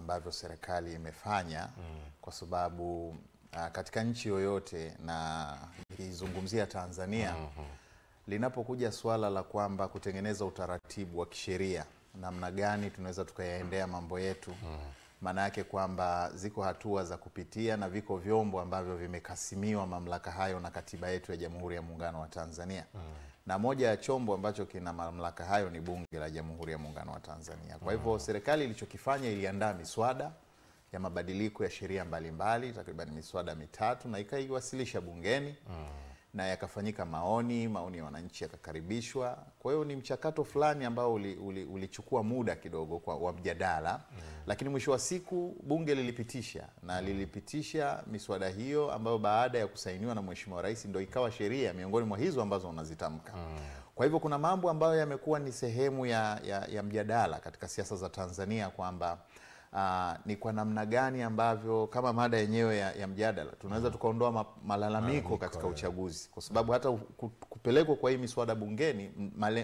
ambavyo serikali imefanya kwa sababu katika nchi yoyote na ikizungumzia Tanzania linapokuja swala la kwamba kutengeneza utaratibu wa kisheria namna gani tunaweza tukayaendea mambo yetu, maana yake kwamba ziko hatua za kupitia na viko vyombo ambavyo vimekasimiwa mamlaka hayo na katiba yetu ya Jamhuri ya Muungano wa Tanzania. Na moja ya chombo ambacho kina mamlaka hayo ni Bunge la Jamhuri ya Muungano wa Tanzania. Kwa hivyo serikali ilichokifanya, iliandaa miswada ya mabadiliko ya sheria mbalimbali, takriban miswada 3, na ikaiwasilisha bungeni na yakafanyika maoni ya wananchi yakakaribishwa. Kwa hiyo ni mchakato fulani ambao ulichukua muda kidogo wa mjadala, lakini mwisho wa siku bunge lilipitisha miswada hiyo ambayo baada ya kusainiwa na Mheshimiwa Rais ndio ikawa sheria miongoni mwa hizo ambazo unazitamka. Kwa hivyo kuna mambo ambayo yamekuwa ni sehemu ya mjadala katika siasa za Tanzania kwamba ni kwa namna gani ambavyo kama mada yenyewe ya mjadala tunaweza tukaondoa malalamiko katika uchaguzi, kwa sababu hata kupelekwa kwa hii miswada bungeni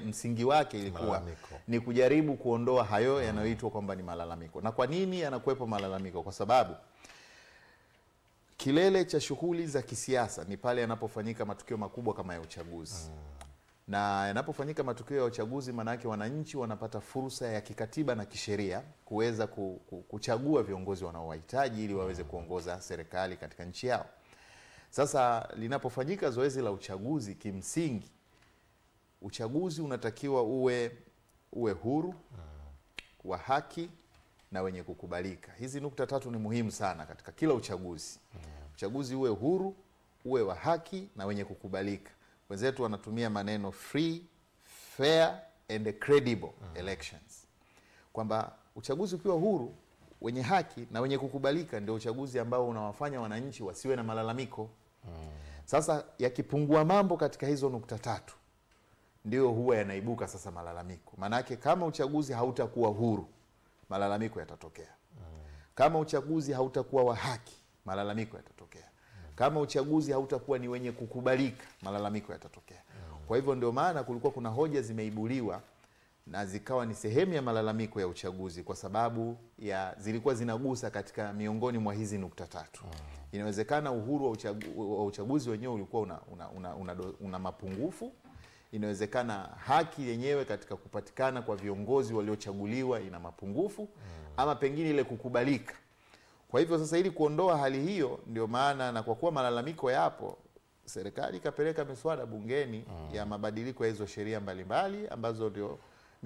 msingi wake ilikuwa ni kujaribu kuondoa hayo yanayoitwa kwamba ni malalamiko. Na kwa nini yanakuwepo malalamiko? Kwa sababu kilele cha shughuli za kisiasa ni pale yanapofanyika matukio makubwa kama ya uchaguzi. Na yanapofanyika matukio ya uchaguzi, manake wananchi wanapata fursa ya kikatiba na kisheria kuweza kuchagua viongozi wanaowahitaji ili waweze kuongoza serikali katika nchi yao. Sasa linapofanyika zoezi la uchaguzi, kimsingi uchaguzi unatakiwa uwe huru, wa haki na wenye kukubalika. Hizi nukta 3 ni muhimu sana katika kila uchaguzi. Uchaguzi uwe huru, uwe wa haki na wenye kukubalika. Wenzetu wanatumia maneno free, fair and credible elections. Kwamba uchaguzi ukiwa huru, wenye haki na wenye kukubalika ndio uchaguzi ambao unawafanya wananchi wasiwe na malalamiko. Sasa yakipungua mambo katika hizo nukta 3 ndio huwa yanaibuka sasa malalamiko. Maana yake kama uchaguzi hautakuwa huru, malalamiko yatatokea. Kama uchaguzi hautakuwa wa haki, malalamiko yatatokea. Kama uchaguzi hautakuwa ni wenye kukubalika, malalamiko yatatokea. Kwa hivyo ndio maana kulikuwa kuna hoja zimeibuliwa na zikawa ni sehemu ya malalamiko ya uchaguzi, kwa sababu zilikuwa zinagusa katika miongoni mwa hizi nukta 3. Inawezekana uhuru wa uchaguzi wenyewe ulikuwa una mapungufu. Inawezekana haki yenyewe katika kupatikana kwa viongozi waliochaguliwa ina mapungufu, ama pengine ile kukubalika. Kwa hivyo sasa ili kuondoa hali hiyo, ndio maana na kwa kuwa malalamiko yapo, serikali ikapeleka miswada bungeni ya mabadiliko ya hizo sheria mbalimbali ambazo ndio